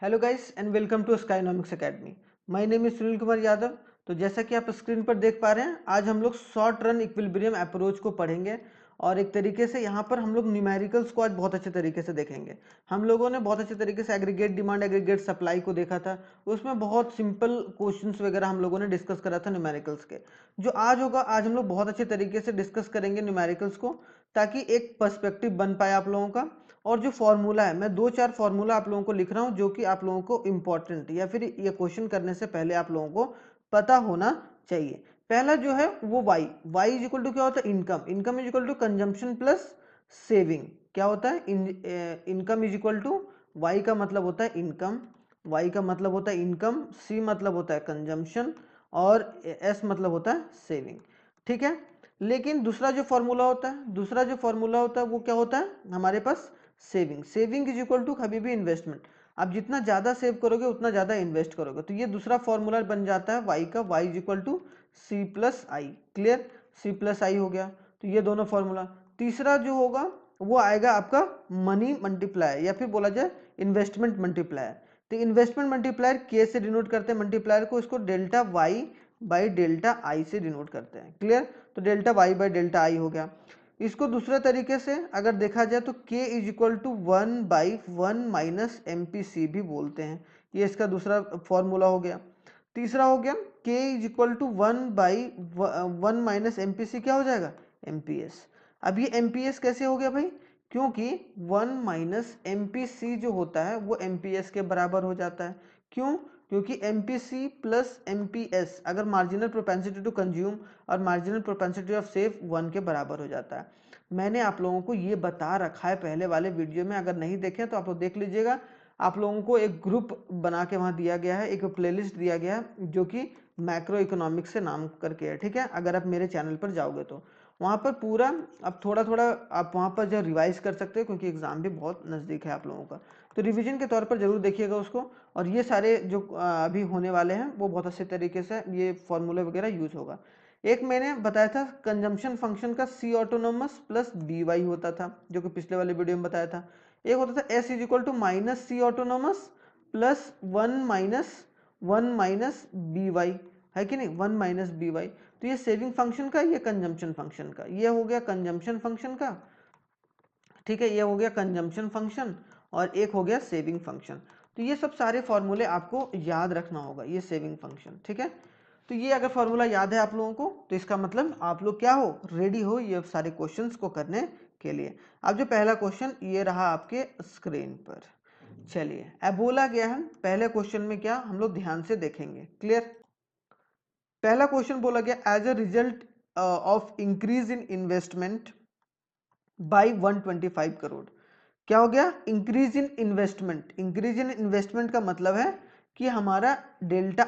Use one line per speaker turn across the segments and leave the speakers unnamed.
Hello guys and welcome to Skynomics academy. My name is Sunil Kumar Yadav. तो जैसा कि आप स्क्रीन पर देख पा रहे हैं, आज हम लोग शॉर्ट रन इक्विलिब्रियम अप्रोच को पढ़ेंगे और एक तरीके से यहाँ पर हम लोग न्यूमेरिकल्स को आज बहुत अच्छे तरीके से देखेंगे। हम लोगों ने बहुत अच्छे तरीके से एग्रीगेट डिमांड एग्रीगेट सप्लाई को देखा था, उसमें बहुत सिंपल क्वेश्चंस वगैरह हम लोगों ने डिस्कस करा था न्यूमेरिकल्स के। जो आज होगा, आज हम लोग बहुत अच्छे तरीके से डिस्कस करेंगे न्यूमेरिकल्स को, ताकि एक पर्सपेक्टिव बन पाए आप लोगों का। और जो फॉर्मूला है, मैं 2-4 फॉर्मूला आप लोगों को लिख रहा हूं जो कि आप लोगों को इंपॉर्टेंट या फिर ये क्वेश्चन करने से पहले आप लोगों को पता होना चाहिए। पहला जो है वो y इज इक्वल टू क्या होता है, income is equal to consumption plus saving. क्या होता है, income is equal to y का मतलब होता है इनकम, y का मतलब होता है इनकम, c मतलब होता है कंजम्पशन और s मतलब होता है सेविंग। ठीक है। लेकिन दूसरा जो फॉर्मूला होता है वो क्या होता है हमारे पास, सेविंग इज इक्वल टू कभी भी इन्वेस्टमेंट। आप जितना ज्यादा सेव करोगे उतना ज्यादा इन्वेस्ट करोगे। तो ये दूसरा फॉर्मूला बन जाता है y का, y is equal to C plus I. Clear, C plus I हो गया। तो ये दोनों फॉर्मूला। तीसरा जो होगा वो आएगा आपका मनी मल्टीप्लायर या फिर बोला जाए इन्वेस्टमेंट मल्टीप्लायर। तो इन्वेस्टमेंट मल्टीप्लायर के से डिनोट करते हैं मल्टीप्लायर को, इसको delta Y by delta I से डिनोट करते हैं। क्लियर, तो delta Y by delta I हो गया। इसको दूसरे तरीके से अगर देखा जाए तो k is equal to 1/1 minus M P C भी बोलते हैं। ये इसका दूसरा फॉर्मूला हो गया। तीसरा हो गया k is equal to 1/1 minus M P C, क्या हो जाएगा, एम पी एस। अब ये एम पी एस कैसे हो गया भाई, क्योंकि 1 माइनस एम पी सी जो होता है वो एम पी एस के बराबर हो जाता है। क्यों, क्योंकि M P C plus M P S अगर मार्जिनल प्रोपेंसिटी टू कंज्यूम और मार्जिनल प्रोपेंसिटी ऑफ सेव 1 के बराबर हो जाता है। मैंने आप लोगों को ये बता रखा है पहले वाले वीडियो में, अगर नहीं देखें तो आप लोग देख लीजिएगा। आप लोगों को एक ग्रुप बना के वहाँ दिया गया है, एक प्लेलिस्ट दिया गया है जो कि मैक्रो इकोनॉमिक्स से नाम करके है। ठीक है, अगर आप मेरे चैनल पर जाओगे तो वहाँ पर पूरा अब थोड़ा थोड़ा आप वहाँ पर जो रिवाइज कर सकते हो, क्योंकि एग्जाम भी बहुत नज़दीक है आप लोगों का। तो रिवीजन के तौर पर जरूर देखिएगा उसको। और ये सारे जो अभी होने वाले हैं वो बहुत अच्छे तरीके से ये फॉर्मूले वगैरह यूज होगा। एक मैंने बताया था कंजम्पशन फंक्शन का सी ऑटोनोमस प्लस डी वाई होता था, जो कि पिछले वाले वीडियो में बताया था। एक होता था S is equal to minus C autonomous plus one minus B Y, है कि नहीं, 1 - by। तो ये सेविंग फंक्शन का, ये कंजम्पशन फंक्शन का, ये हो गया कंजम्पशन फंक्शन का। ठीक है, ये हो गया कंजम्पशन फंक्शन और एक हो गया सेविंग फंक्शन। तो ये सब सारे फॉर्मूले आपको याद रखना होगा, ये सेविंग फंक्शन। ठीक है, तो ये अगर फॉर्मूला याद है आप लोगों को तो इसका मतलब आप लोग क्या हो, रेडी हो ये सारे क्वेश्चंस को करने के लिए। अब जो पहला क्वेश्चन ये रहा आपके स्क्रीन पर, चलिए अब बोला गया है पहले क्वेश्चन में क्या हम लोग ध्यान से देखेंगे। क्लियर, पहला क्वेश्चन बोला गया as a result of increase in investment by 125 crore. क्या हो गया, increase in investment. Increase in investment का मतलब है कि हमारा डेल्टा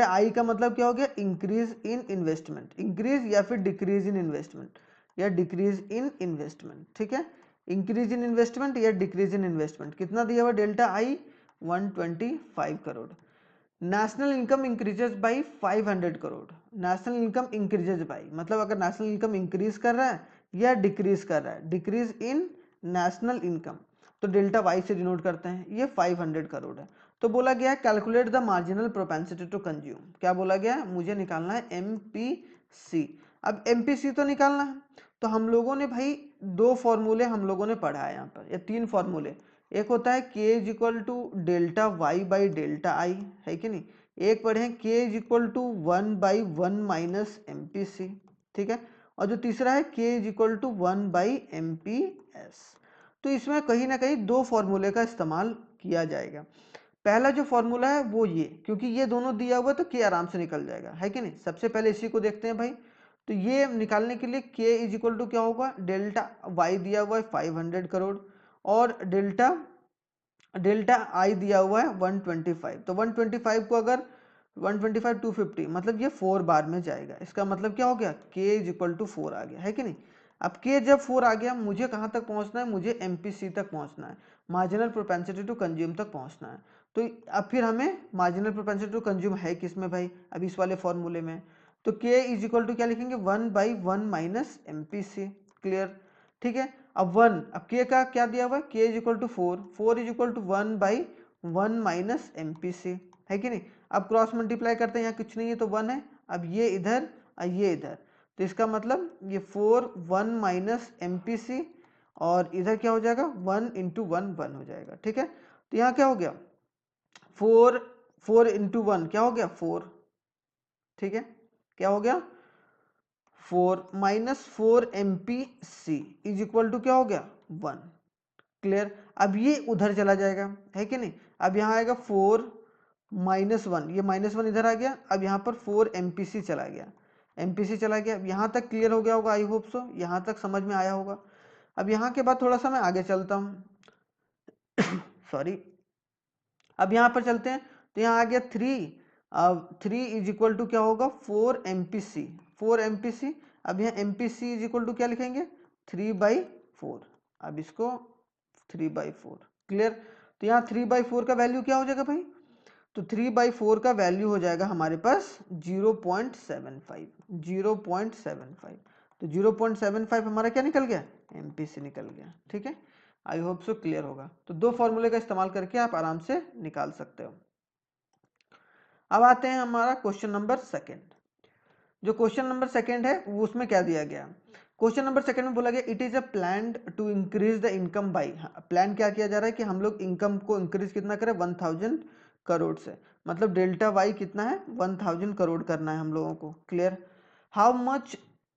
आई का मतलब क्या हो गया, इंक्रीज इन इन्वेस्टमेंट। इंक्रीज या फिर डिक्रीज इन इन्वेस्टमेंट या डिक्रीज इन इन्वेस्टमेंट। ठीक है, इंक्रीज इन इन्वेस्टमेंट या डिक्रीज इन इन्वेस्टमेंट। कितना दिया हुआ delta I, 125 crore. National income increases by 500 crore. National income increases by मतलब अगर नेशनल इनकम इंक्रीज कर रहा है या डिक्रीज कर रहा है, डिक्रीज इन नेशनल इनकम, तो डेल्टा वाई से डिनोट करते हैं। ये 500 करोड़ है। तो बोला गया है calculate the marginal propensity to consume. क्या बोला गया है, मुझे निकालना है एमपीसी। अब एमपीसी तो निकालना है, तो हम लोगों ने भाई दो फॉर्मूले हम लोगों ने पढ़ा है यहाँ पर, या तीन फॉर्मूले। एक होता है k is equal to delta Y by delta I, है कि नहीं। एक पढ़े हैं k is equal to 1/1 minus M P C. ठीक है, और जो तीसरा है k is equal to 1/MP_S। तो इसमें कहीं ना कहीं दो फॉर्मूले का इस्तेमाल किया जाएगा। पहला जो फॉर्मूला है वो ये, क्योंकि ये दोनों दिया हुआ तो k आराम से निकल जाएगा, है कि नहीं। सबसे पहले इसी को देखते हैं भाई। तो ये निकालने के लिए k इज इक्वल टू क्या होगा, डेल्टा y दिया हुआ है 500 करोड़ और डेल्टा डेल्टा आई दिया हुआ है 125। तो 125 को अगर 125 250 मतलब ये 4 बार में जाएगा। इसका मतलब क्या हो गया, k इज इक्वल टू 4 आ गया, है कि नहीं। अब k जब 4 आ गया, मुझे कहाँ तक पहुँचना है, मुझे MPC तक पहुँचना है, मार्जिनल प्रोपेंसिटी टू कंज्यूम तक पहुँचना है। तो अब फिर हमें मार्जिनल प्रोपेंसिटी टू कंज्यूम है किस में भाई, अब इस वाले फॉर्मूले में। तो k इज इक्वल टू क्या लिखेंगे, 1/1 माइनस MPC। क्लियर, ठीक है। अब 1, अब k का क्या दिया हुआ है, k is equal to 4, 4 is equal to 1/1 1 minus M P C, है कि नहीं। अब क्रॉस मल्टीप्लाई करते हैं, यहाँ कुछ नहीं है तो 1 है, अब ये इधर और ये इधर, तो इसका मतलब ये 4 1 माइनस एम पी सी, और इधर क्या हो जाएगा 1 इंटू 1 1 हो जाएगा, ठीक है। तो यहाँ क्या हो गया 4 इंटू 1 क्या हो गया 4, ठीक है, क्या हो गया 4 minus 4 M P C is equal to क्या हो गया 1, क्लियर। अब ये उधर चला जाएगा, है कि नहीं। अब यहाँ आएगा 4 माइनस 1, ये माइनस 1 इधर आ गया, अब यहाँ पर 4 एम पी सी चला गया, एम पी सी चला गया। अब यहाँ तक क्लियर हो गया होगा, आई होप सो, यहाँ तक समझ में आया होगा। अब यहाँ के बाद थोड़ा सा मैं आगे चलता हूँ सॉरी। अब यहाँ पर चलते हैं, तो यहाँ आ गया 3, अब 3 इज इक्वल टू क्या होगा 4 M P C, 4 M P C. अब यहाँ M P C is equal to क्या लिखेंगे 3/4, अब इसको 3/4, क्लियर। तो यहाँ 3/4 का वैल्यू क्या हो जाएगा भाई, तो 3/4 का वैल्यू हो जाएगा हमारे पास 0.75, 0.75। तो 0.75 हमारा क्या निकल गया एमपीसी निकल गया, ठीक है। आई होप सो क्लियर होगा। तो दो फॉर्मूले का इस्तेमाल करके आप आराम से निकाल सकते हो। अब आते हैं हमारा क्वेश्चन नंबर सेकेंड। जो क्वेश्चन नंबर सेकेंड है वो उसमें क्या दिया गया, क्वेश्चन नंबर सेकंड में बोला गया it is a plan to increase the income by, plan क्या किया जा रहा है कि हम लोग इनकम को इंक्रीज कितना करें 1000 करोड़ से, मतलब डेल्टा वाई कितना है 1000 करोड़ करना है हम लोगों को, clear.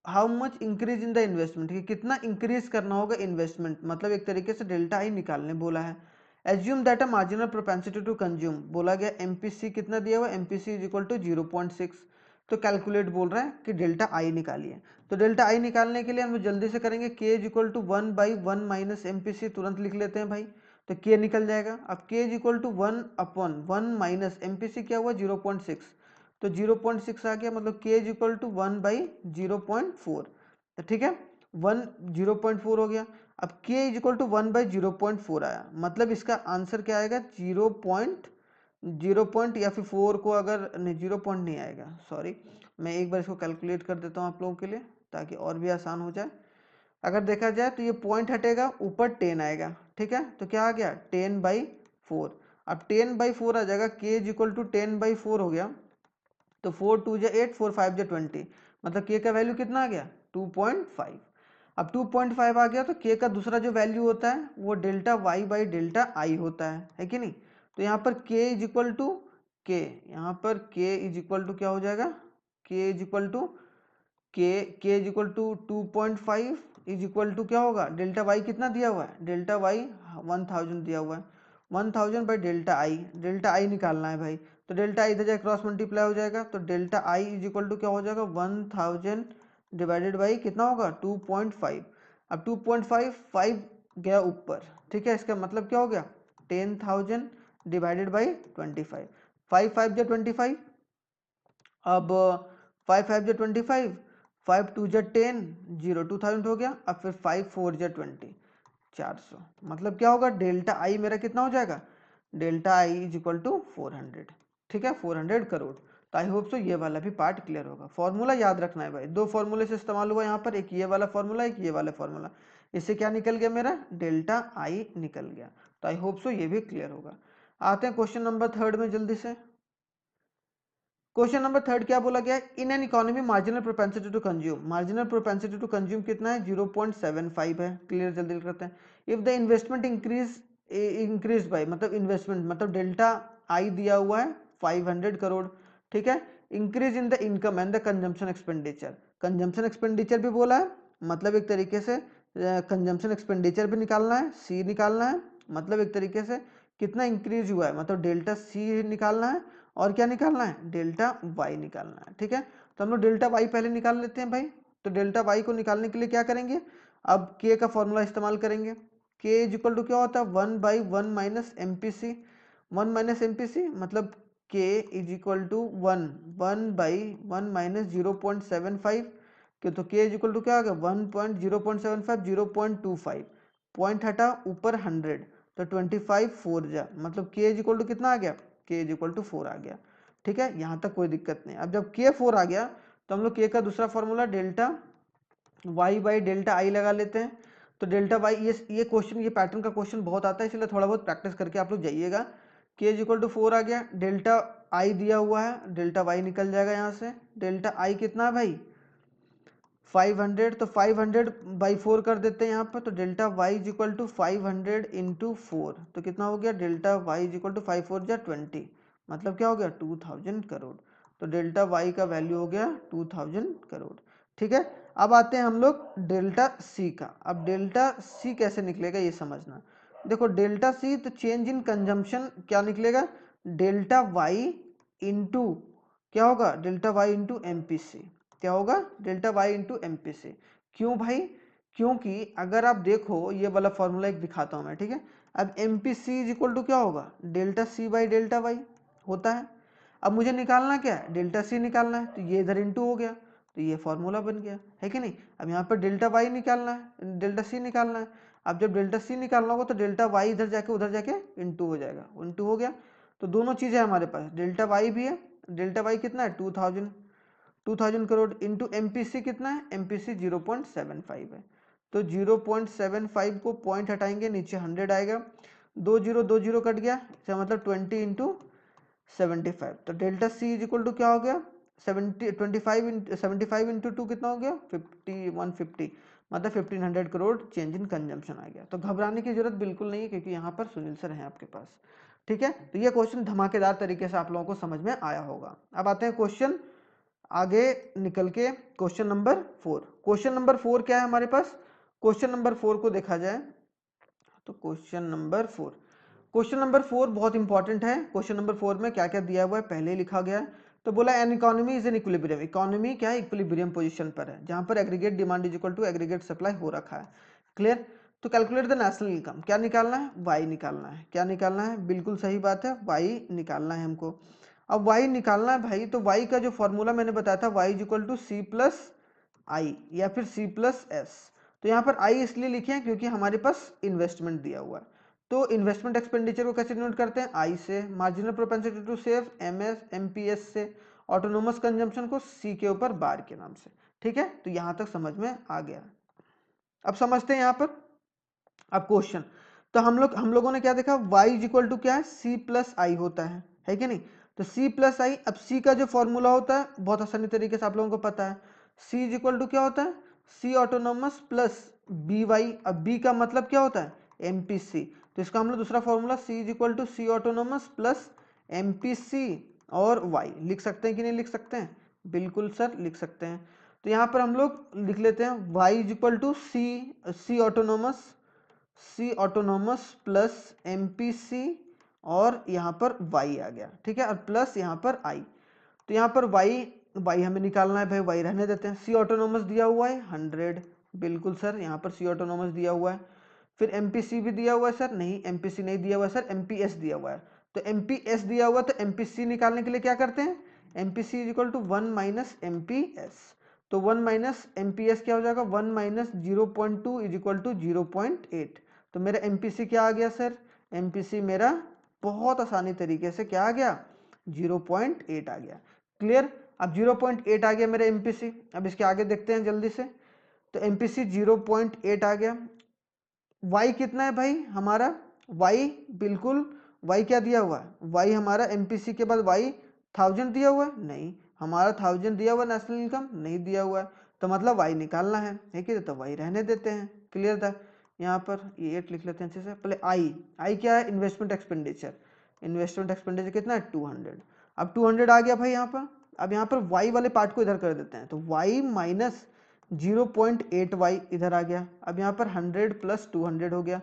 How much increase in the investment, कितना इंक्रीज करना होगा इन्वेस्टमेंट, मतलब एक तरीके से डेल्टा आई निकालने बोला है। Assume that a marginal propensity to consume, बोला गया एमपीसी कितना दिया हुआ, एमपीसी इज इक्वल टू 0.6, तो कैलकुलेट बोल रहा है कि डेल्टा आई निकालिए। तो डेल्टा आई निकालने के लिए हम जल्दी से करेंगे, K is equal to 1/1 minus M P C, तुरंत लिख लेते हैं भाई, तो के निकल जाएगा। अब K is equal to 1/1 minus M P C क्या हुआ 0.6, तो 0.6 आ गया, मतलब के इज इक्वल टू 1/0.4, तो ठीक है 0.4 हो गया। अब के इज इक्वल टू 1/0.4 आया, मतलब इसका आंसर क्या आएगा 0 पॉइंट या फिर 4 को अगर नहीं 0 पॉइंट नहीं आएगा, सॉरी मैं एक बार इसको कैलकुलेट कर देता हूँ आप लोगों के लिए ताकि और भी आसान हो जाए। अगर देखा जाए तो ये पॉइंट हटेगा, ऊपर 10 आएगा, ठीक है, तो क्या आ गया 10/4। अब 10/4 आ जाएगा, के इज इक्वल टू 10/4 हो गया, तो 4 2 जा 8, 4 5 जा 20, मतलब के का वैल्यू कितना आ गया 2.5। अब 2.5 आ गया तो के का दूसरा जो वैल्यू होता है वो delta Y by delta I होता है कि नहीं। तो यहाँ पर के इज इक्वल टू के, यहाँ पर के इज इक्वल टू क्या हो जाएगा, K is equal to K is equal to 2.5 is equal to क्या होगा, डेल्टा वाई कितना दिया हुआ है, डेल्टा वाई 1000 दिया हुआ है, 1000 बाई डेल्टा आई निकालना है भाई। तो डेल्टा आई इधर जाए क्रॉस मल्टीप्लाई हो जाएगा, तो delta I is equal to क्या हो जाएगा 1000 डिवाइडेड बाई कितना होगा 2.5। अब 2.5 5 गया ऊपर, ठीक है, इसका मतलब क्या हो गया 10,000 डिवाइडेड बाई 25, 5 5 जा 25, अब 5 5 जा 25, 5 2 जा 10, 0 2000 हो गया। अब फिर 5 4 जा 20, 400, मतलब क्या होगा डेल्टा आई मेरा कितना हो जाएगा, delta I is equal to 400, ठीक है 400 करोड़। तो आई होप सो ये वाला भी पार्ट क्लियर होगा। फॉर्मूला याद रखना है भाई, दो फॉर्मूले से इस्तेमाल हुआ यहाँ पर, एक ये वाला फॉर्मूला एक ये वाला फॉर्मूला, इससे क्या निकल गया मेरा डेल्टा आई निकल गया। तो आई होप सो ये भी क्लियर होगा। आते हैं क्वेश्चन नंबर थर्ड में जल्दी से। क्वेश्चन नंबर थर्ड क्या बोला गया है, in an economy marginal propensity to consume, marginal propensity to consume कितना है 0.75 है, क्लियर जल्दी करते हैं। If the investment increase by, मतलब इन्वेस्टमेंट मतलब डेल्टा आई दिया हुआ है 500 करोड़, ठीक है, increase in the income and the consumption expenditure, consumption expenditure भी बोला है, मतलब एक तरीके से कंजम्पशन एक्सपेंडिचर भी निकालना है, सी निकालना है, मतलब एक तरीके से कितना इंक्रीज हुआ है, मतलब डेल्टा सी निकालना है, और क्या निकालना है डेल्टा वाई निकालना है, ठीक है। तो हम लोग डेल्टा वाई पहले निकाल लेते हैं भाई। तो डेल्टा वाई को निकालने के लिए क्या करेंगे, अब के का फॉर्मूला इस्तेमाल करेंगे, के इज इक्वल टू क्या होता है 1/1 minus M P C, 1 minus M P C मतलब K is equal to 1/1 minus 0.75, कि तो के इज इक्वल टू क्या आ गया 1.0.75 0.25, पॉइंट हटा ऊपर 100, तो 25 4 जा, मतलब के इज इक्वल टू कितना आ गया, के इज इक्वल टू 4 आ गया, ठीक है, यहाँ तक कोई दिक्कत नहीं। अब जब के 4 आ गया तो हम लोग के का दूसरा formula delta Y by delta I लगा लेते हैं। तो डेल्टा वाई, ये क्वेश्चन, ये पैटर्न का क्वेश्चन बहुत आता है, इसलिए थोड़ा बहुत प्रैक्टिस करके आप लोग जाइएगा k इज इक्वल टू 4 आ गया, डेल्टा आई दिया हुआ है, डेल्टा वाई निकल जाएगा यहाँ से, डेल्टा आई कितना है भाई 500, तो 500 बाई 4 कर देते हैं यहाँ पर, तो delta Y is equal to 500 into 4, तो कितना हो गया delta Y is equal to 5 4 जा 20, मतलब क्या हो गया 2000 करोड़। तो डेल्टा वाई का वैल्यू हो गया 2000 करोड़। ठीक है, अब आते हैं हम लोग डेल्टा सी का। अब डेल्टा सी कैसे निकलेगा ये समझना। देखो डेल्टा सी तो चेंज इन कंजम्पशन क्या निकलेगा, डेल्टा वाई इंटू क्या होगा, डेल्टा वाई इंटू एमपीसी, क्या होगा डेल्टा वाई इंटू एमपीसी। क्यों भाई, क्योंकि अगर आप देखो ये वाला फॉर्मूला एक दिखाता हूं मैं, ठीक है। अब एमपीसी इज इक्वल टू क्या होगा, delta C by delta Y होता है। अब मुझे निकालना क्या है, डेल्टा सी निकालना है, तो ये इधर इंटू हो गया, तो ये फॉर्मूला बन गया है कि नहीं। अब यहाँ पर डेल्टा वाई निकालना है, डेल्टा सी निकालना है। अब जब डेल्टा सी निकालना होगा तो डेल्टा वाई इधर जाके उधर जाके इंटू हो जाएगा, इंटू हो गया। तो दोनों चीजें हमारे पास, डेल्टा वाई भी है, डेल्टा वाई कितना है 2000 करोड़ इंटू एमपीसी कितना है, एमपीसी 0.75 है। तो 0.75 को पॉइंट हटाएंगे नीचे 100 आएगा, 20 कट गया, इसका मतलब 20 इंटू 75। तो delta C is equal to क्या हो गया 75 इंटू 2 कितना हो गया 150, मतलब 1500 करोड़ चेंज इन कंजम्पशन आ गया। तो घबराने की जरूरत बिल्कुल नहीं है, क्योंकि यहाँ पर सुनील सर हैं आपके पास। ठीक है, तो ये क्वेश्चन धमाकेदार तरीके से आप लोगों को समझ में आया होगा। अब आते हैं क्वेश्चन आगे निकल के, क्वेश्चन नंबर 4। क्वेश्चन नंबर 4 क्या है हमारे पास, क्वेश्चन नंबर 4 को देखा जाए तो क्वेश्चन नंबर 4 बहुत इंपॉर्टेंट है। क्वेश्चन नंबर 4 में क्या क्या दिया हुआ है पहले ही लिखा गया है। तो बोला an economy is an equilibrium, economy क्या है इक्विलिब्रियम पोजीशन पर है, जहां पर aggregate demand is equal to aggregate supply हो रखा है। क्लियर। तो कैलकुलेट द नेशनल इनकम, क्या निकालना है वाई निकालना है, क्या निकालना है, बिल्कुल सही बात है वाई निकालना है हमको। अब y निकालना है भाई, तो y का जो फॉर्मूला मैंने बताया था y is equal to C plus I या फिर सी प्लस एस। तो यहाँ पर i इसलिए लिखे हैं क्योंकि हमारे पास इन्वेस्टमेंट दिया हुआ है। तो इन्वेस्टमेंट एक्सपेंडिचर को कैसे डिनोट करते हैं i से, marginal propensity to save MPS से, ऑटोनोमस कंजम्पशन को c के ऊपर बार के नाम से। ठीक है, तो यहाँ तक समझ में आ गया। अब समझते हैं यहाँ पर अब क्वेश्चन। तो हम लोगों ने क्या देखा y इज इक्वल टू क्या है c प्लस आई होता है कि नहीं। तो c प्लस आई, अब c का जो फॉर्मूला होता है बहुत आसानी तरीके से आप लोगों को पता है, c इज इक्वल टू क्या होता है c autonomous plus B Y. अब b का मतलब क्या होता है एमपीसी, तो इसका हम लोग दूसरा formula c is equal to C autonomous plus MPC और y लिख सकते हैं कि नहीं लिख सकते हैं, बिल्कुल सर लिख सकते हैं। तो यहाँ पर हम लोग लिख लेते हैं y is equal to C autonomous plus MPC और यहाँ पर y आ गया, ठीक है, और प्लस यहाँ पर i। तो यहाँ पर y हमें निकालना है भाई, y रहने देते हैं। सी ऑटोनोमस दिया हुआ है 100, बिल्कुल सर यहाँ पर सी ऑटोनोमस दिया हुआ है। फिर एमपीसी भी दिया हुआ है सर, नहीं एमपीसी नहीं दिया हुआ है सर, एमपीएस दिया हुआ है। तो एमपीएस दिया हुआ तो एमपीसी निकालने के लिए क्या करते हैं, MPC is equal to 1 minus MPS. तो 1 माइनस एमपीएस क्या हो जाएगा 1 माइनस 0.2 इज इक्वल टू 0.8। तो मेरा एमपीसी क्या आ गया सर, एमपीसी मेरा बहुत आसानी तरीके से क्या आ गया 0.8 आ गया। क्लियर। अब 0.8 आ गया मेरा एमपीसी। अब इसके आगे देखते हैं जल्दी से। तो एमपीसी 0.8 आ गया। y कितना है भाई हमारा, y बिल्कुल y क्या दिया हुआ है, y हमारा एमपीसी के बाद y 1000 दिया हुआ है, नहीं हमारा 1000 दिया हुआ नेशनल इनकम नहीं दिया हुआ है, तो मतलब y निकालना है ठीक है, तो y रहने देते हैं। क्लियर था। यहाँ पर ये 8 लिख लेते हैं अच्छे से। पहले आई क्या है इन्वेस्टमेंट एक्सपेंडिचर, इन्वेस्टमेंट एक्सपेंडिचर कितना है 200। अब 200 आ गया भाई यहाँ पर। अब यहाँ पर y वाले पार्ट को इधर कर देते हैं, तो y माइनस 0.8y इधर आ गया। अब यहाँ पर 100 प्लस 200 हो गया,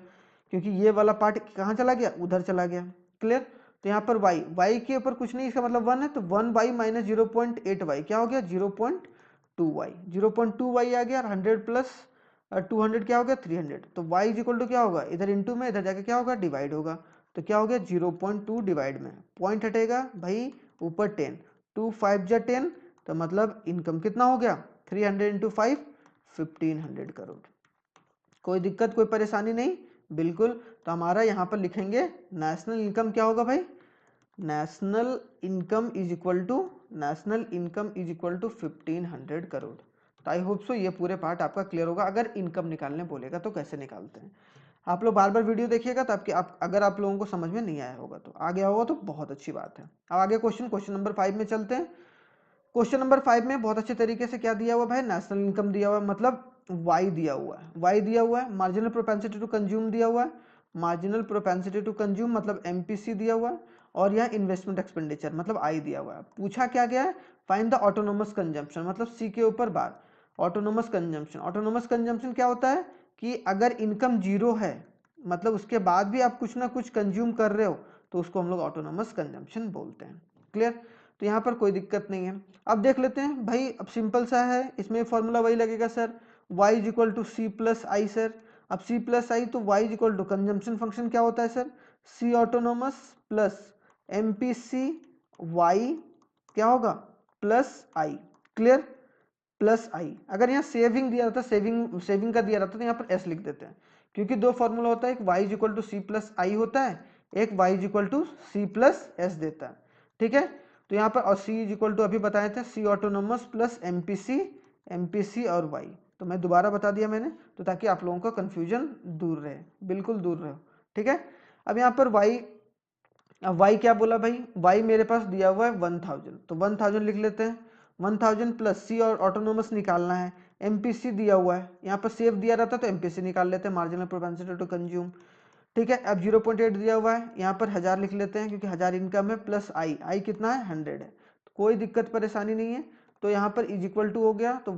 क्योंकि ये वाला पार्ट कहाँ चला गया उधर चला गया। क्लियर। तो यहाँ पर y के ऊपर कुछ नहीं, इसका मतलब 1 है, तो 1y माइनस 0.8y क्या हो गया 0.2y, 0.2y आ गया। 100 प्लस 200 क्या हो गया 300। तो y इज इक्वल टू क्या होगा, इधर इंटू में इधर जाके क्या होगा डिवाइड होगा। तो क्या हो गया 0.2 डिवाइड में पॉइंट हटेगा भाई ऊपर 10, 2 5 जा 10, तो मतलब इनकम कितना हो गया 300 इंटू 5 1500 करोड़। कोई दिक्कत कोई परेशानी नहीं, बिल्कुल। तो हमारा यहाँ पर लिखेंगे नेशनल इनकम क्या होगा भाई, national income is equal to 1500 crore. तो आई होप सो ये पूरे पार्ट आपका क्लियर होगा। अगर इनकम निकालने बोलेगा तो कैसे निकालते हैं। आप लोग बार बार वीडियो देखिएगा तो अगर आप लोगों को समझ में नहीं आया होगा तो आ गया होगा तो बहुत अच्छी बात है। अब आगे क्वेश्चन नंबर 5 में चलते हैं। क्वेश्चन नंबर 5 में बहुत अच्छे तरीके से क्या दिया हुआ भाई, नेशनल इनकम दिया हुआ है, मतलब वाई दिया हुआ है, वाई दिया हुआ है, मार्जिनल प्रोपेंसिटी टू कंज्यूम दिया हुआ है, मार्जिनल प्रोपेंसिटी टू कंज्यूम मतलब एमपीसी दिया हुआ है, और यह इन्वेस्टमेंट एक्सपेंडिचर मतलब आई दिया हुआ है। पूछा क्या गया है, फाइंड द ऑटोनोमस कंजम्पशन, मतलब सी के ऊपर बार ऑटोनोमस कंजम्पशन। ऑटोनोमस कंजम्पशन क्या होता है कि अगर इनकम जीरो है, मतलब उसके बाद भी आप कुछ ना कुछ कंज्यूम कर रहे हो, तो उसको हम लोग ऑटोनोमस कंजम्पशन बोलते हैं। क्लियर, तो यहाँ पर कोई दिक्कत नहीं है। अब देख लेते हैं भाई, अब सिंपल सा है, इसमें फॉर्मूला वही लगेगा sir, y is equal to C plus I sir. अब c प्लस आई तो y is equal to consumption function क्या होता है sir, c autonomous plus M P C Y क्या होगा plus I. Clear, plus I. अगर यहाँ saving दिया रहता, सेविंग का दिया रहता तो यहाँ पर एस लिख देते हैं, क्योंकि दो फॉर्मूला होता है, एक y is equal to C plus I होता है, एक y is equal to C plus S देता है। ठीक है, तो यहाँ पर और c इज इक्वल टू अभी बताए थे c ऑटोनोमस प्लस एमपीसी और y, तो मैं दोबारा बता दिया मैंने, तो ताकि आप लोगों का कंफ्यूजन दूर रहे, बिल्कुल दूर रहे। ठीक है, अब यहाँ पर अब y क्या बोला भाई, y मेरे पास दिया हुआ है 1000, तो 1000 लिख लेते हैं, 1000 प्लस c और ऑटोनोमस निकालना है, एमपीसी दिया हुआ है, यहाँ पर सेव दिया रहता तो एमपीसी निकाल लेते हैं, मार्जिनल प्रोपेंसिटी टू कंज्यूम। ठीक है, अब 0.8 दिया हुआ है, यहाँ पर 1000 लिख लेते हैं क्योंकि 1000 इनकम है, प्लस आई कितना है 100 है, तो कोई दिक्कत परेशानी नहीं है। तो यहाँ पर इज इक्वल टू हो गया, तो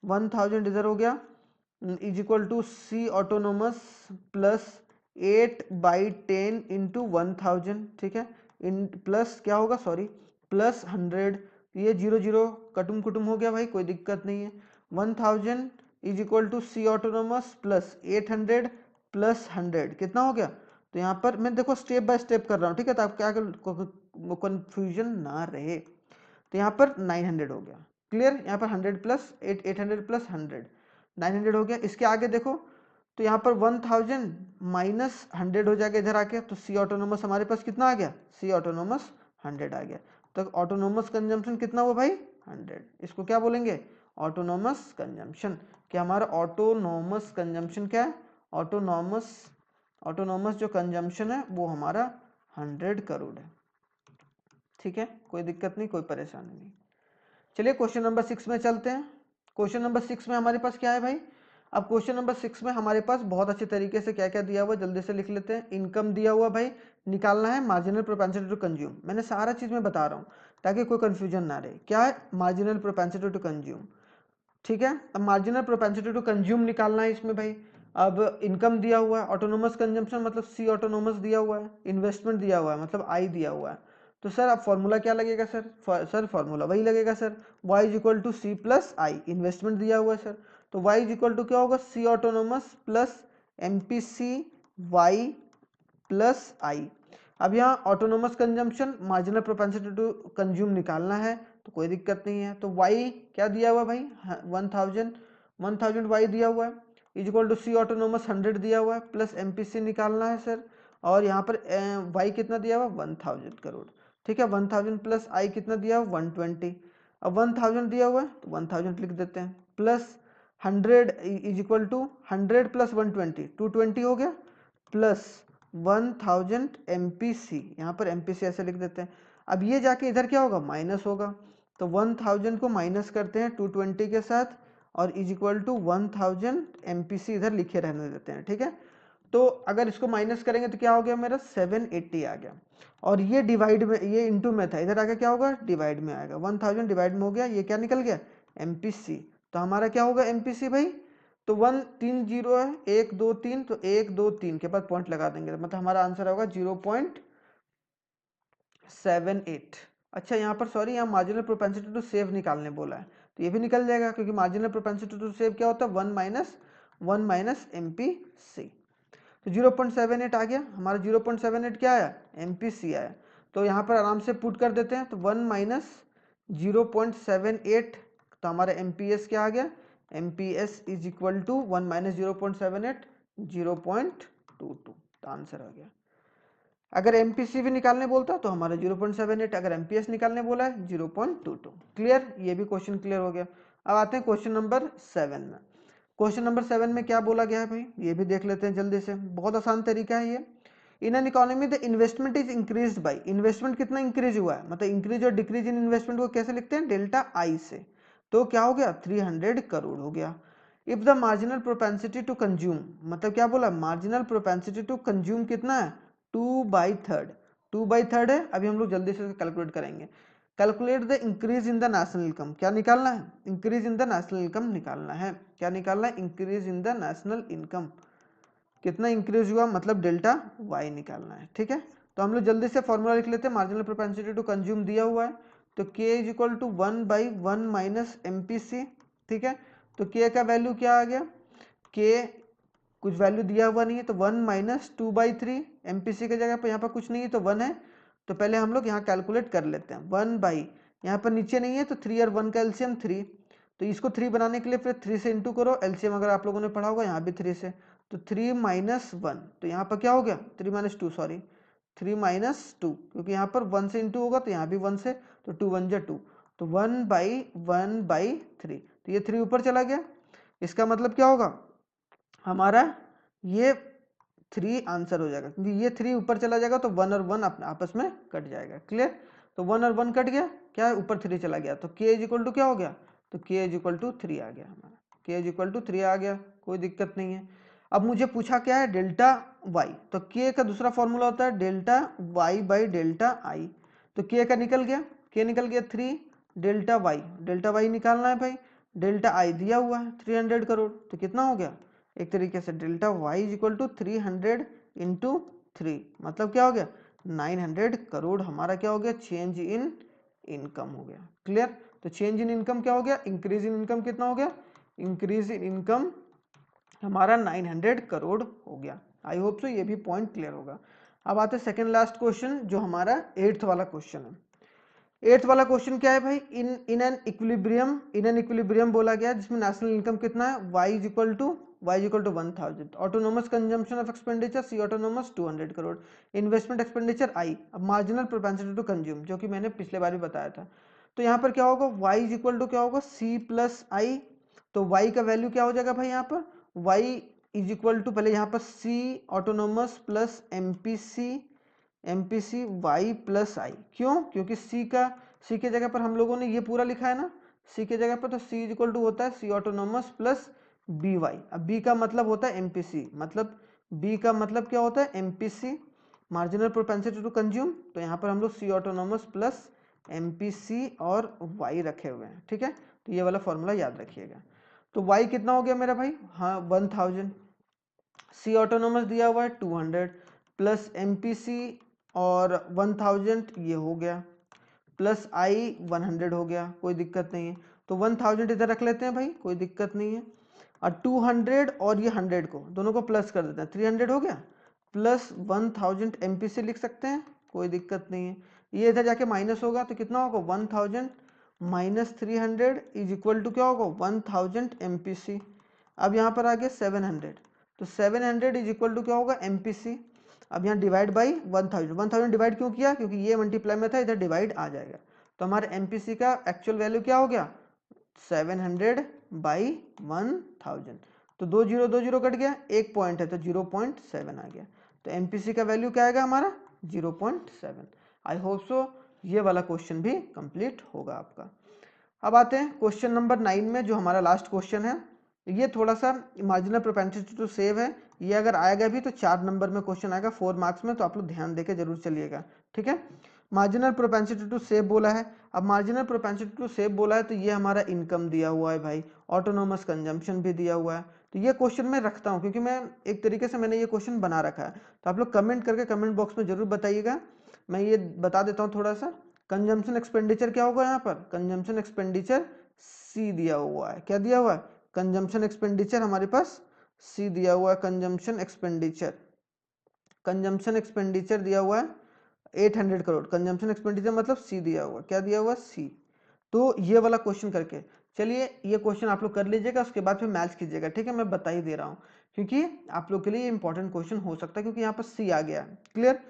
1000 इधर हो गया, is equal to C autonomous plus 8/10 into 1000। ठीक है, इन प्लस क्या होगा, सॉरी प्लस 100, ये 0 कटुम कुटुम हो गया भाई, कोई दिक्कत नहीं है। 1000 is equal to C autonomous plus 800 plus 100 कितना हो गया, तो यहाँ पर मैं देखो स्टेप बाय स्टेप कर रहा हूँ, ठीक है, तो आप क्या कंफ्यूजन ना रहे। तो यहाँ पर 900 हो गया। क्लियर, यहाँ पर 100 प्लस 800 प्लस 100 900 हो गया। इसके आगे देखो, तो यहाँ पर 1000 माइनस 100 हो जाएगा इधर आके, तो सी ऑटोनोमस हमारे पास कितना आ गया, सी ऑटोनोमस 100 आ गया। तो ऑटोनोमस कंजम्पशन कितना हुआ भाई 100, इसको क्या बोलेंगे ऑटोनोमस कंजम्पशन। क्या हमारा ऑटोनोमस कंजम्पशन क्या है, ऑटोनोमस जो कंजम्पशन है वो हमारा 100 करोड़ है। ठीक है, कोई दिक्कत नहीं, कोई परेशानी नहीं। चलिए क्वेश्चन नंबर 6 में चलते हैं। क्वेश्चन नंबर 6 में हमारे पास क्या है भाई, अब क्वेश्चन नंबर 6 में हमारे पास बहुत अच्छे तरीके से क्या क्या दिया हुआ, जल्दी से लिख लेते हैं। इनकम दिया हुआ भाई, निकालना है मार्जिनल प्रोपेंसिटी टू कंज्यूम, मैंने सारा चीज में बता रहा हूँ ताकि कोई कंफ्यूजन ना रहे। क्या है मार्जिनल प्रोपेंसिटी टू कंज्यूम। ठीक है, अब मार्जिनल प्रोपेंसिटी टू कंज्यूम निकालना है इसमें भाई। अब इनकम दिया हुआ है, ऑटोनोमस कंजम्पशन मतलब सी ऑटोनोमस दिया हुआ है, इन्वेस्टमेंट दिया हुआ है मतलब आई दिया हुआ है। तो सर अब फॉर्मूला क्या लगेगा सर फॉर्मूला वही लगेगा sir, y is equal to C plus I, investment दिया हुआ है सर, तो y इज इक्वल टू क्या होगा C autonomous plus M P C Y plus I. अब यहाँ autonomous consumption marginal propensity to consume निकालना है, तो कोई दिक्कत नहीं है। तो y क्या दिया हुआ भाई 1000 y दिया हुआ है, is equal to C autonomous 100 दिया हुआ है, प्लस एमपीसी निकालना है सर, और यहाँ पर y कितना दिया हुआ 1000 करोड़। ठीक है, 1000 प्लस आई कितना दिया हुआ 120। अब 1000 दिया हुआ है तो 1000 लिख देते हैं, plus 100 is equal to 100 plus 120 220 हो गया, प्लस 1000 एमपीसी, यहाँ पर एमपीसी ऐसे लिख देते हैं। अब ये जाके इधर क्या होगा माइनस होगा, तो 1000 को माइनस करते हैं 220 के साथ, और इज इक्वल टू 1000 एमपीसी इधर लिखे रहने देते हैं। ठीक है, तो अगर इसको माइनस करेंगे तो क्या हो गया मेरा 780 आ गया, और ये डिवाइड में, ये इनटू में था, इधर आके क्या होगा डिवाइड में आएगा, 1000 डिवाइड में हो गया, ये क्या निकल गया एमपीसी। तो हमारा क्या होगा एमपीसी भाई, तो 1 3 0 है 1 2 3, तो 1 2 3 के बाद पॉइंट लगा देंगे, मतलब हमारा आंसर होगा 0.78। अच्छा यहाँ पर सॉरी, यहाँ मार्जिनल प्रोपेंसिटी टू सेव निकालने बोला है, तो ये भी निकल जाएगा क्योंकि मार्जिनल प्रोपेंसिटी टू सेव क्या होता है 1 माइनस एमपीसी। तो 0.78 आ गया हमारा, 0.78 क्या आया एमपीसी आया। तो यहाँ पर आराम से पुट कर देते हैं, तो 1 माइनस 0.78, तो हमारा एमपीएस क्या आ गया, MPS is equal to 1 minus 0.78 0.22, तो आंसर आ गया। अगर एमपीसी भी निकालने बोलता तो हमारा 0.78, अगर एमपीएस निकालने बोला है 0.22। क्लियर, ये भी क्वेश्चन क्लियर हो गया। अब आते हैं क्वेश्चन नंबर 7 में। क्वेश्चन नंबर 7 में क्या बोला गया है भाई, ये भी देख लेते हैं जल्दी से, बहुत आसान तरीका है ये। इन an economy the investment is increase by, investment कितना इंक्रीज हुआ है, मतलब इंक्रीज और डिक्रीज इन इन्वेस्टमेंट को कैसे लिखते हैं, डेल्टा आई से। तो क्या हो गया, 300 करोड़ हो गया। If the marginal propensity to consume, मतलब क्या बोला, मार्जिनल प्रोपेंसिटी टू कंज्यूम कितना है, 2/3, 2/3 है। अभी हम लोग जल्दी से कैलकुलेट करेंगे। Calculate the increase in the national income, क्या निकालना है, increase in the national income निकालना है। क्या निकालना है, increase in the national income, कितना इंक्रीज हुआ, मतलब डेल्टा वाई निकालना है। ठीक है, तो हम लोग जल्दी से फॉर्मूला लिख लेते हैं। मार्जिनल प्रोपेंसिटी टू कंज्यूम दिया हुआ है, तो k is equal to 1/1 minus MPC। ठीक है, तो k का वैल्यू क्या आ गया, k कुछ वैल्यू दिया हुआ नहीं है, तो 1 माइनस 2/3, MPC की जगह पर यहाँ पर कुछ नहीं है तो 1 है। तो पहले हम लोग यहाँ कैलकुलेट कर लेते हैं। 1 यहाँ पर नीचे नहीं है तो 3 और 1 का एलसीएम 3, तो इसको 3 बनाने के लिए फिर 3 से इंटू करो, एलसीएम अगर आप लोगों ने पढ़ा होगा यहाँ भी 3 से, तो 3 माइनस 1, तो यहाँ पर क्या हो गया, 3 माइनस 2, सॉरी 3 माइनस 2, क्योंकि यहाँ पर 1 से इंटू होगा तो यहाँ भी 1 से, तो 2 1 जा 2, तो 1/1/3, तो ये 3 ऊपर चला गया। इसका मतलब क्या होगा, हमारा ये 3 आंसर हो जाएगा, क्योंकि ये 3 ऊपर चला जाएगा तो 1 और 1 अपने आपस में कट जाएगा। क्लियर, तो 1 और 1 कट गया, क्या ऊपर 3 चला गया, तो k इज इक्वल टू क्या हो गया, तो k इज इक्वल टू 3 आ गया हमारा, k इज इक्वल टू 3 आ गया, कोई दिक्कत नहीं है। अब मुझे पूछा क्या है, डेल्टा y, तो k का दूसरा फॉर्मूला होता है delta y by delta i, तो k का निकल गया, k निकल गया 3, डेल्टा y निकालना है भाई, डेल्टा i दिया हुआ है 300 करोड़, तो कितना हो गया, एक तरीके से delta y is equal to 300 into 3, मतलब क्या हो गया, 900 करोड़ हमारा क्या हो गया, चेंज इन इनकम हो गया। क्लियर, तो चेंज इन इनकम क्या हो गया, इंक्रीज इन इनकम कितना हो गया, इंक्रीज इन इनकम हमारा 900 करोड़ हो गया। आई होप सो ये भी पॉइंट क्लियर होगा। अब आते हैं सेकंड लास्ट क्वेश्चन, जो हमारा 8th वाला क्वेश्चन है। 8th वाला क्वेश्चन क्या है भाई, इन एन इक्विलिब्रियम बोला गया जिसमें नेशनल इनकम कितना है, y is equal to 1000, autonomous consumption of expenditure C autonomous 200 crore, investment expenditure I, अब मार्जिनल प्रोपेंसिटी टू कंज्यूम जो कि मैंने पिछले बार भी बताया था। तो यहाँ पर क्या होगा, y इज इक्वल टू क्या होगा, c प्लस आई, तो y का वैल्यू क्या हो जाएगा भाई, यहाँ पर y इज इक्वल टू, पहले यहाँ पर c autonomous plus MPC y plus I, क्यों, क्योंकि c के जगह पर हम लोगों ने ये पूरा लिखा है ना, c के जगह पर, तो c इज इक्वल टू होता है c ऑटोनोमस प्लस by। अब b का मतलब होता है MPC, मतलब b का मतलब क्या होता है, MPC marginal propensity to consume, तो यहाँ पर हम लोग c ऑटोनोमस प्लस MPC और y रखे हुए हैं। ठीक है, तो ये वाला फॉर्मूला याद रखिएगा। तो y कितना हो गया मेरा भाई, हाँ 1000, c ऑटोनोमस दिया हुआ है 200 प्लस MPC और 1000 ये हो गया, प्लस आई 100 हो गया, कोई दिक्कत नहीं है। तो 1000 इधर रख लेते हैं भाई, कोई दिक्कत नहीं है, और 200 और ये 100 को दोनों को प्लस कर देते हैं, 300 हो गया, प्लस 1000 MPC लिख सकते हैं, कोई दिक्कत नहीं है। ये इधर जाके माइनस होगा तो कितना होगा, 1000 माइनस 300 इज इक्वल टू क्या होगा, 1000 MPC। अब यहाँ पर आ गया 700, तो 700 इज इक्वल टू क्या होगा, MPC। अब यहाँ डिवाइड बाई 1000 डिवाइड क्यों किया, क्योंकि ये मल्टीप्लाई में था, इधर डिवाइड आ जाएगा, तो हमारे MPC का एक्चुअल वैल्यू क्या हो गया, 700 बाई 1000, तो 2 0 कट गया, एक पॉइंट है तो 0.7 आ गया, तो MPC का वैल्यू क्या आएगा हमारा, 0.7। आई होप सो ये वाला क्वेश्चन भी कंप्लीट होगा आपका। अब आते हैं क्वेश्चन नंबर 9 में, जो हमारा लास्ट क्वेश्चन है। ये थोड़ा सा मार्जिनल प्रोपेंसिटी टू सेव है, ये अगर आएगा भी तो 4 नंबर में क्वेश्चन आएगा 4 मार्क्स में, तो आप लोग ध्यान देके जरूर चलिएगा। ठीक है, मार्जिनल प्रोपेंसिटी टू सेव बोला है। अब मार्जिनल प्रोपेंसिटी टू सेव बोला है तो ये हमारा इनकम दिया हुआ है भाई, ऑटोनोमस कंजम्पशन भी दिया हुआ है, तो ये क्वेश्चन मैं रखता हूँ क्योंकि मैं एक तरीके से मैंने ये क्वेश्चन बना रखा है, तो आप लोग कमेंट करके कमेंट बॉक्स में जरूर बताइएगा। मैं ये बता देता हूँ थोड़ा सा, कंजम्पशन एक्सपेंडिचर क्या होगा, यहाँ पर कंजम्पशन एक्सपेंडिचर सी दिया हुआ है, क्या दिया हुआ है, कंजम्पशन एक्सपेंडिचर हमारे पास सी दिया हुआ है, कंजम्पशन एक्सपेंडिचर दिया हुआ है 800 करोड़, कंजम्पशन एक्सपेंडिचर मतलब सी दिया हुआ, क्या दिया हुआ, सी। तो ये वाला क्वेश्चन करके चलिए, ये क्वेश्चन आप लोग कर लीजिएगा, उसके बाद फिर मैच कीजिएगा। ठीक है, मैं बता ही दे रहा हूँ क्योंकि आप लोग के लिए इंपॉर्टेंट क्वेश्चन हो सकता है, क्योंकि यहाँ पर सी आ गया। क्लियर,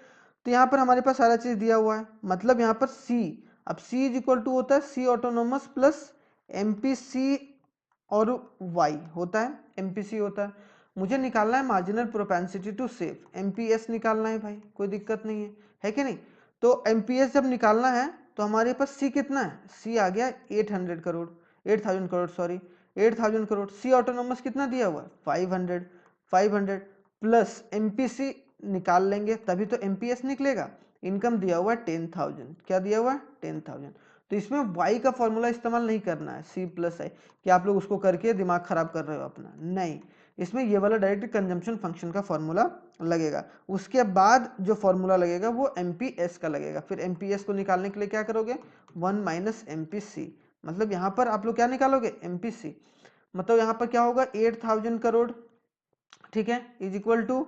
तो यहाँ पर हमारे पास सारा चीज दिया हुआ है, मतलब यहाँ पर सी, अब सी इज इक्वल टू होता है सी ऑटोनोमस प्लस MPC और y होता है, MPC होता है। मुझे निकालना है marginal propensity to save, MPS निकालना है भाई, कोई दिक्कत नहीं है कि नहीं। तो MPS जब निकालना है तो हमारे पास C कितना है, C आ गया 800 crore, 8000 crore sorry, 8000 crore. C autonomous कितना दिया हुआ है 500 प्लस MPC निकाल लेंगे तभी तो MPS निकलेगा। इनकम दिया हुआ है 10,000, क्या दिया हुआ है 10,000। तो इसमें y का फॉर्मूला इस्तेमाल नहीं करना है C प्लस आई, कि आप लोग उसको करके दिमाग खराब कर रहे हो अपना, नहीं। इसमें ये वाला डायरेक्ट कंजम्पशन फंक्शन का फॉर्मूला लगेगा। उसके बाद जो फॉर्मूला लगेगा वो MPS का लगेगा। फिर MPS को निकालने के लिए क्या करोगे 1 माइनस MPC, मतलब यहाँ पर आप लोग क्या निकालोगे MPC, मतलब यहाँ पर क्या होगा 8000 करोड़, ठीक है, is equal to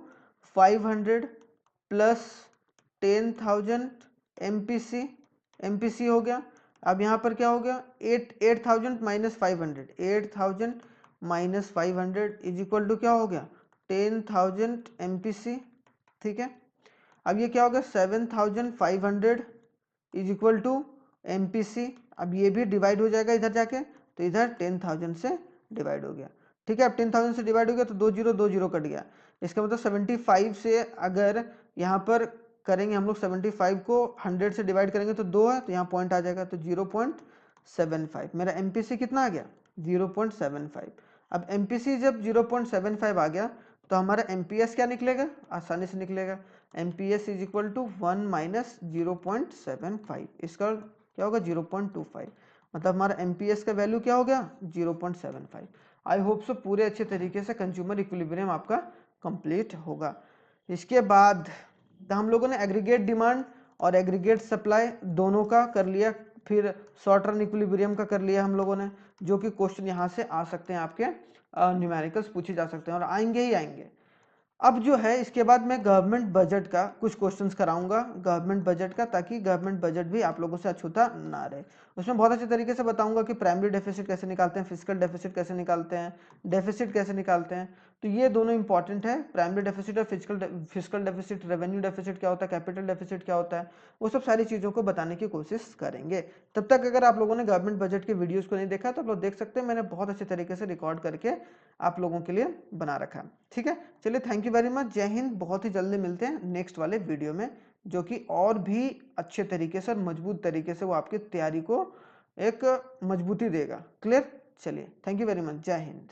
500 plus 10,000 MPC, MPC हो गया। अब यहाँ पर क्या हो गया 8000 minus 500, 8000 minus 500 is equal to क्या हो गया 10,000 MPC, ठीक है। अब ये क्या हो गया 7,500 इज इक्वल टू MPC। अब ये भी डिवाइड हो जाएगा इधर जाके, तो इधर 10,000 से डिवाइड हो गया, ठीक है। अब 10,000 से डिवाइड हो गया तो 2 0 कट गया। इसका मतलब 75 से अगर यहाँ पर करेंगे हम लोग 75 को 100 से डिवाइड करेंगे तो 2 है, तो यहाँ पॉइंट आ जाएगा, तो 0.75। मेरा MPC कितना आ गया 0.75। अब MPC जब 0.75 आ गया तो हमारा MPS क्या निकलेगा, आसानी से निकलेगा, MPS is equal to 1 minus 0.75, इसका क्या होगा 0.25, मतलब हमारा MPS का वैल्यू क्या हो गया 0.75। आई होप सो पूरे अच्छे तरीके से कंज्यूमर इक्विलिब्रियम आपका कंप्लीट होगा। इसके बाद हम लोगों ने एग्रीगेट डिमांड और एग्रीगेट सप्लाई दोनों का कर लिया, फिर शॉर्ट रन इक्विलिब्रियम का कर लिया हम लोगों ने, जो कि क्वेश्चन यहाँ से आ सकते हैं, आपके न्यूमेरिकल्स पूछे जा सकते हैं और आएंगे ही आएंगे। अब जो है इसके बाद मैं गवर्नमेंट बजट का कुछ क्वेश्चंस कराऊंगा, गवर्नमेंट बजट का, ताकि गवर्नमेंट बजट भी आप लोगों से अछूता ना रहे। उसमें बहुत अच्छे तरीके से बताऊंगा कि प्राइमरी डेफिसिट कैसे निकालते हैं, फिजिकल डेफिसिट कैसे निकालते हैं, डेफिसिट कैसे निकालते हैं। तो ये दोनों इंपॉर्टेंट है, प्राइमरी डेफिसिट और फिजिकल डेफिसिट, रेवेन्यू डेफिसिट क्या होता है, कैपिटल डेफिसिट क्या होता है, वो सब सारी चीज़ों को बताने की कोशिश करेंगे। तब तक अगर आप लोगों ने गवर्नमेंट बजट के वीडियोज़ को नहीं देखा तो आप लोग देख सकते हैं, मैंने बहुत अच्छे तरीके से रिकॉर्ड करके आप लोगों के लिए बना रखा है, ठीक है। चलिए थैंक यू वेरी मच, जय हिंद। बहुत ही जल्दी मिलते हैं नेक्स्ट वाले वीडियो में, जो कि और भी अच्छे तरीके से और मजबूत तरीके से वो आपकी तैयारी को एक मजबूती देगा। क्लियर, चलिए थैंक यू वेरी मच, जय हिंद।